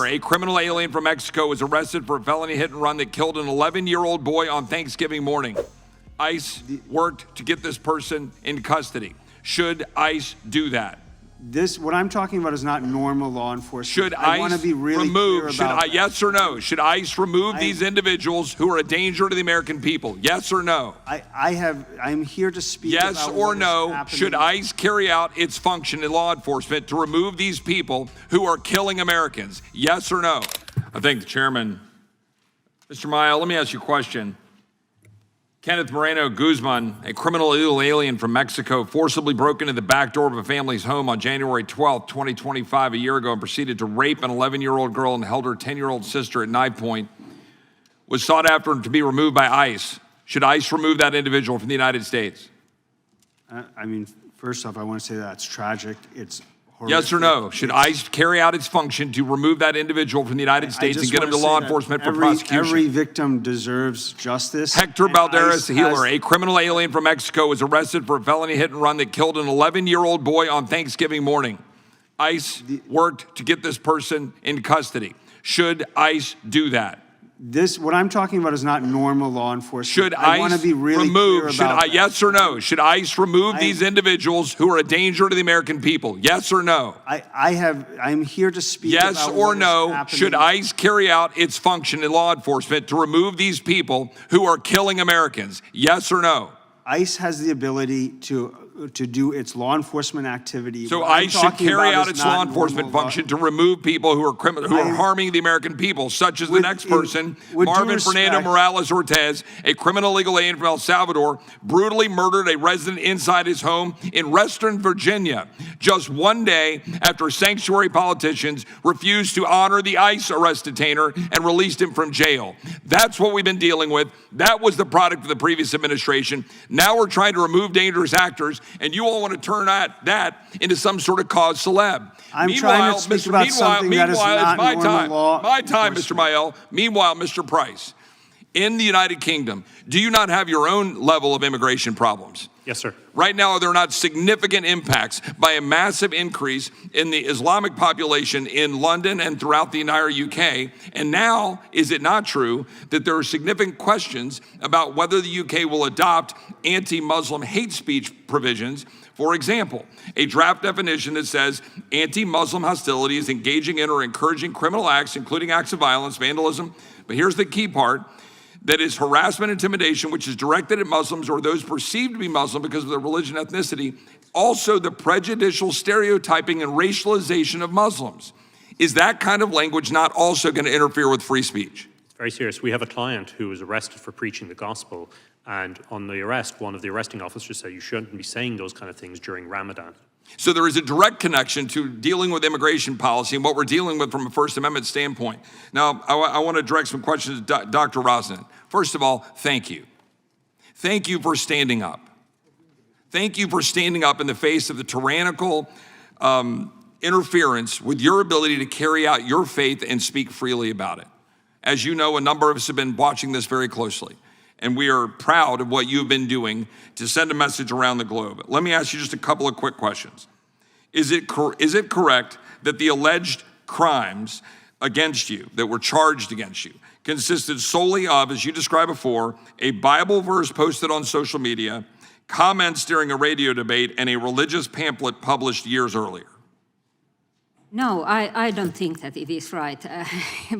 a criminal alien from Mexico, was arrested for a felony hit and run that killed an 11-year-old boy on Thanksgiving morning. ICE worked to get this person in custody. Should ICE do that? What I'm talking about is not normal law enforcement. Should I want to ICE be really remove, clear about that. yes or no, should ICE remove these individuals who are a danger to the American people? Yes or no? I'm here to speak yes about or what no, is happening. should ICE carry out its function in law enforcement to remove these people who are killing Americans? Yes or no? I thank the chairman. Mr. Mayell, let me ask you a question. Kenneth Moreno Guzman, a criminal illegal alien from Mexico, forcibly broke into the back door of a family's home on January 12, 2025, a year ago, and proceeded to rape an 11-year-old girl and held her 10-year-old sister at knife point, was sought after to be removed by ICE. Should ICE remove that individual from the United States? I mean, first off, I want to say that's tragic. It's horrific. Yes or no? Should ICE carry out its function to remove that individual from the United States and get him to law enforcement for prosecution? Every victim deserves justice. Hector Balderas Healer, a criminal alien from Mexico, was arrested for a felony hit and run that killed an 11-year-old boy on Thanksgiving morning. ICE worked to get this person in custody. Should ICE do that? What I'm talking about is not normal law enforcement. Should I want to ICE be really remove, clear about that. yes or no, should ICE remove these individuals who are a danger to the American people? Yes or no? I'm here to speak yes about or what no, is happening. should ICE carry out its function in law enforcement to remove these people who are killing Americans? Yes or no? ICE has the ability to do its law enforcement activity. So ICE should carry out its law enforcement function to remove people who are harming the American people, such as the next person, Marvin Fernando Morales Ortiz, a criminal illegal alien from El Salvador, brutally murdered a resident inside his home in Western Virginia, just one day after sanctuary politicians refused to honor the ICE arrest detainer and released him from jail. That's what we've been dealing with. That was the product of the previous administration. Now we're trying to remove dangerous actors, and you all want to turn that into some sort of cause celeb. I'm trying to speak about something that is not normal law. My time, Mr. Mayell. Meanwhile, Mr. Price, in the United Kingdom, do you not have your own level of immigration problems? Yes, sir. Right now, are there not significant impacts by a massive increase in the Islamic population in London and throughout the entire UK? And now, is it not true that there are significant questions about whether the UK will adopt anti-Muslim hate speech provisions? For example, a draft definition that says anti-Muslim hostility is engaging in or encouraging criminal acts, including acts of violence, vandalism. But here's the key part. That is harassment, intimidation, which is directed at Muslims or those perceived to be Muslim because of their religion, ethnicity. Also, the prejudicial stereotyping and racialization of Muslims. Is that kind of language not also going to interfere with free speech? It's very serious. We have a client who was arrested for preaching the gospel, and on the arrest, one of the arresting officers said you shouldn't be saying those kind of things during Ramadan. So there is a direct connection to dealing with immigration policy and what we're dealing with from a First Amendment standpoint. Now, I want to direct some questions to Dr. Rosner. First of all, thank you. Thank you for standing up. Thank you for standing up in the face of the tyrannical interference with your ability to carry out your faith and speak freely about it. As you know, a number of us have been watching this very closely, and we are proud of what you've been doing to send a message around the globe. Let me ask you just a couple of quick questions. Is it correct that the alleged crimes against you, that were charged against you, consisted solely of, as you described before, a Bible verse posted on social media, comments during a radio debate, and a religious pamphlet published years earlier? No, I don't think that it is right,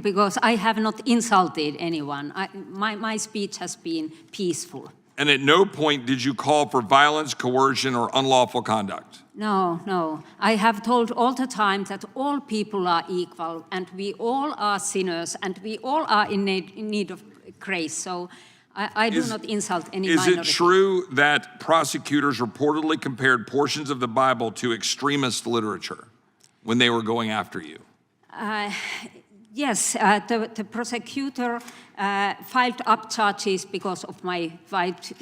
because I have not insulted anyone. My speech has been peaceful. And at no point did you call for violence, coercion, or unlawful conduct? No. I have told all the time that all people are equal, and we all are sinners, and we all are in need of grace. So I do not insult any minority. Is it true that prosecutors reportedly compared portions of the Bible to extremist literature when they were going after you? Yes, the prosecutor filed up charges because of my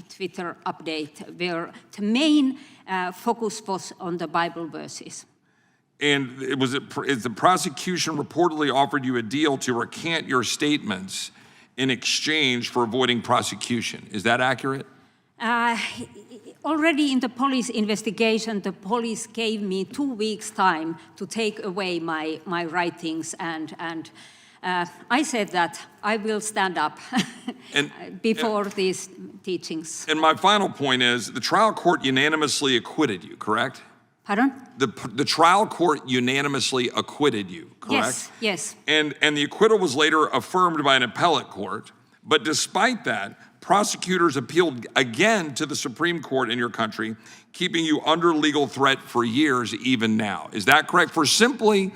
Twitter update, where the main focus was on the Bible verses. And is the prosecution reportedly offered you a deal to recant your statements in exchange for avoiding prosecution? Is that accurate? already in the police investigation, the police gave me 2 weeks' time to take away my writings, and I said that I will stand up before these teachings. And my final point is, the trial court unanimously acquitted you, correct? Pardon? The trial court unanimously acquitted you, correct? Yes. And the acquittal was later affirmed by an appellate court. But despite that, prosecutors appealed again to the Supreme Court in your country, keeping you under legal threat for years, even now. Is that correct? For simply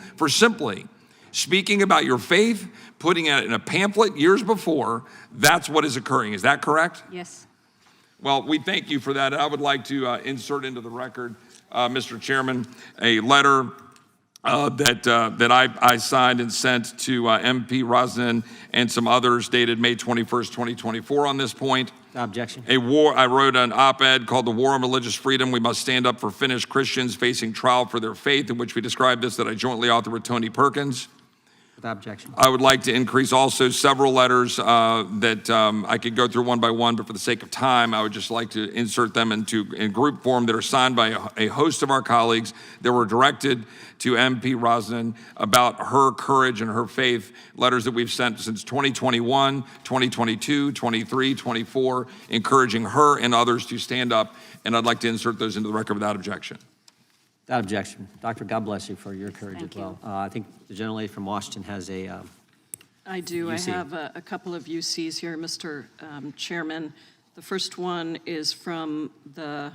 speaking about your faith, putting it in a pamphlet years before, that's what is occurring. Is that correct? Yes. Well, we thank you for that. I would like to insert into the record, Mr. Chairman, a letter that I signed and sent to MP Rosnan and some others dated May 21st, 2024 on this point. Objection. I wrote an op-ed called "The War on Religious Freedom. We Must Stand Up for Finnish Christians Facing Trial for Their Faith," in which we described this, that I jointly authored with Tony Perkins. Without objection. I would like to increase also several letters that I could go through one by one, but for the sake of time, I would just like to insert them in group form that are signed by a host of our colleagues that were directed to MP Rosnan about her courage and her faith, letters that we've sent since 2021, 2022, 23, 24, encouraging her and others to stand up, and I'd like to insert those into the record without objection. Without objection. Doctor, God bless you for your courage Thank as well. I think the gentlelady from Washington has a I do. UC. I have a couple of UCs here, Mr. Chairman. The first one is from the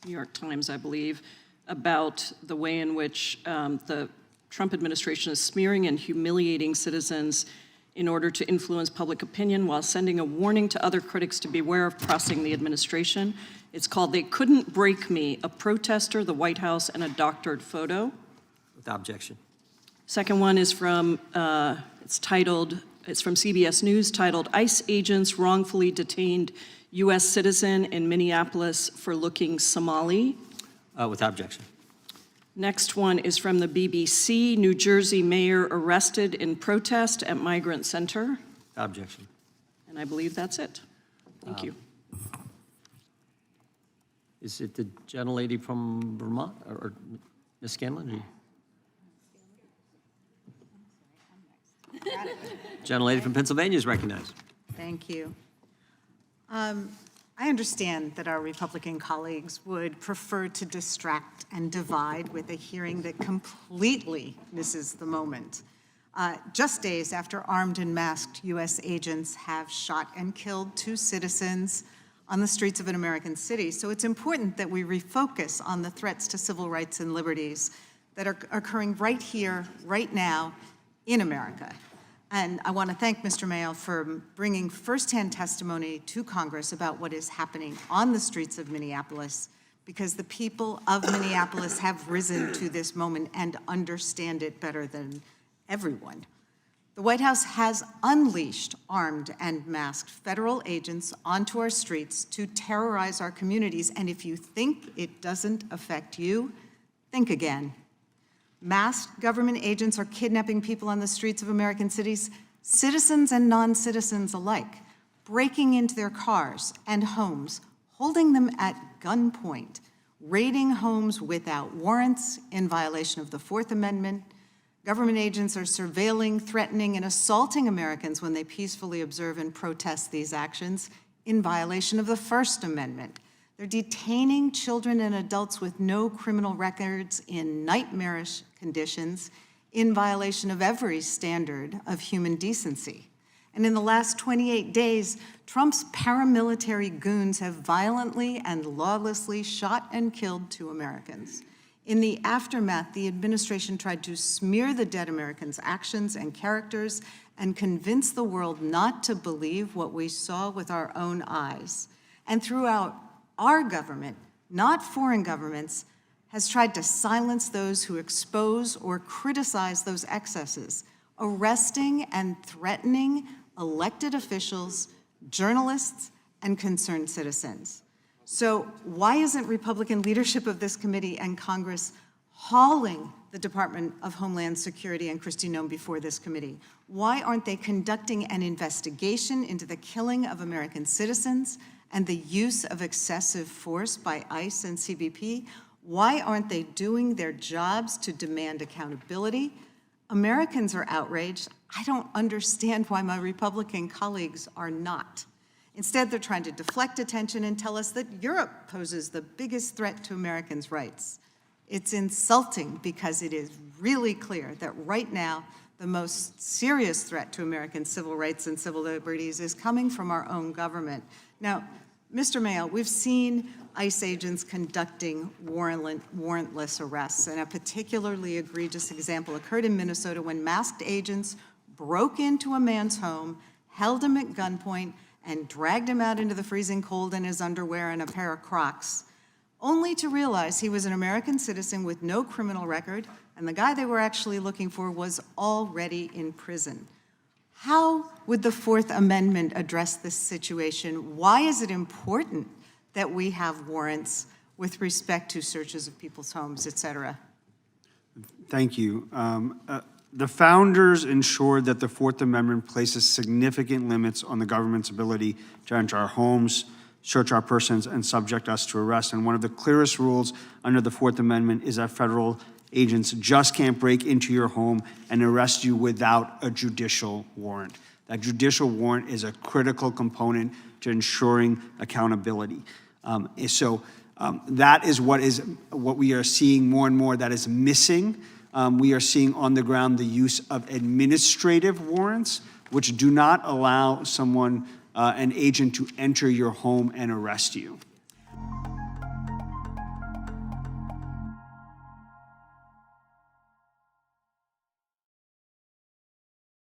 New York Times, I believe, about the way in which the Trump administration is smearing and humiliating citizens in order to influence public opinion while sending a warning to other critics to beware of crossing the administration. It's called "They Couldn't Break Me," a protester, the White House, and a doctored photo. without objection. Second one is from, it's from CBS News, titled "ICE Agents Wrongfully Detained U.S. Citizen in Minneapolis for Looking Somali." Without objection. Next one is from the BBC, "New Jersey Mayor Arrested in Protest at Migrant Center." Without objection. And I believe that's it. Thank you. Is it the gentlelady from Vermont or Ms. Scanlon? Gentlelady from Pennsylvania is recognized. Thank you. I understand that our Republican colleagues would prefer to distract and divide with a hearing that completely misses the moment. Just days after armed and masked U.S. agents have shot and killed 2 citizens on the streets of an American city. So it's important that we refocus on the threats to civil rights and liberties that are occurring right here, right now, in America. And I want to thank Mr. Mayell for bringing firsthand testimony to Congress about what is happening on the streets of Minneapolis, because the people of Minneapolis have risen to this moment and understand it better than everyone. The White House has unleashed armed and masked federal agents onto our streets to terrorize our communities. And if you think it doesn't affect you, think again. Masked government agents are kidnapping people on the streets of American cities, citizens and non-citizens alike, breaking into their cars and homes, holding them at gunpoint, raiding homes without warrants in violation of the Fourth Amendment. Government agents are surveilling, threatening, and assaulting Americans when they peacefully observe and protest these actions in violation of the First Amendment. They're detaining children and adults with no criminal records in nightmarish conditions in violation of every standard of human decency. And in the last 28 days, Trump's paramilitary goons have violently and lawlessly shot and killed 2 Americans. In the aftermath, the administration tried to smear the dead Americans' actions and characters and convince the world not to believe what we saw with our own eyes. And throughout, our government, not foreign governments, has tried to silence those who expose or criticize those excesses, arresting and threatening elected officials, journalists, and concerned citizens. So why isn't Republican leadership of this committee and Congress hauling the Department of Homeland Security and Kristi Noem before this committee? Why aren't they conducting an investigation into the killing of American citizens and the use of excessive force by ICE and CBP? Why aren't they doing their jobs to demand accountability? Americans are outraged. I don't understand why my Republican colleagues are not. Instead, they're trying to deflect attention and tell us that Europe poses the biggest threat to Americans' rights. It's insulting because it is really clear that right now, the most serious threat to American civil rights and civil liberties is coming from our own government. Now, Mr. Mayell, we've seen ICE agents conducting warrantless arrests, and a particularly egregious example occurred in Minnesota when masked agents broke into a man's home, held him at gunpoint, and dragged him out into the freezing cold in his underwear and a pair of Crocs, only to realize he was an American citizen with no criminal record, and the guy they were actually looking for was already in prison. How would the Fourth Amendment address this situation? Why is it important that we have warrants with respect to searches of people's homes, et cetera? Thank you. The founders ensured that the Fourth Amendment places significant limits on the government's ability to enter our homes, search our persons, and subject us to arrest. And one of the clearest rules under the Fourth Amendment is that federal agents just can't break into your home and arrest you without a judicial warrant. That judicial warrant is a critical component to ensuring accountability. That is what we are seeing more and more that is missing. We are seeing on the ground the use of administrative warrants, which do not allow someone, an agent, to enter your home and arrest you.